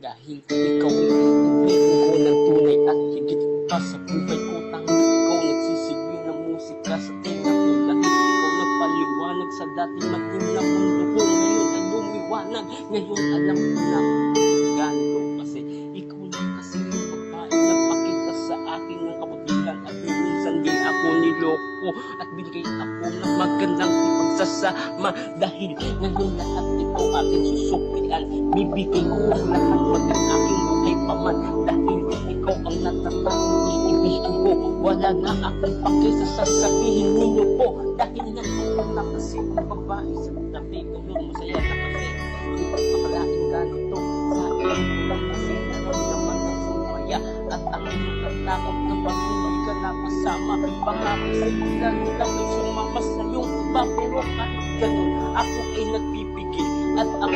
Dahil ikaw ay nagbigo ko ng tunay at higit pa sa buhay ko. Tanging ikaw nagsisilbi ng musika sa tenga ko. Dahil ikaw nagpaliwanag sa dati matim na mundo ko. Ngayon ay lumiwanag, ngayon alam ko na ganito. Kasi ikaw lang kasi yung babae nagpakita sa akin ng kabutihan. At minsan din ako niloko at binigay ako ng magandang ipagsasama. Dahil ngayon lahat ito aking susuklian. Bibigay ko ang lahat maging aking buhay paman. Dahil ikaw ang natatanging iibigin ko. Wala na akong pake sa sasabihin ninyo po. Dahil nandito na kasi ang babae sa tabi. Ngayon masaya na kasi makalain ganito. Sa akin lang kasi naramdaman ng sumaya. At ang natatakot na pag-ibig ka na kasama. Pangako sa'yo lalo lang may sumama sa iyong iba. Pero kahit ganun ako ay nagbibigay. At ang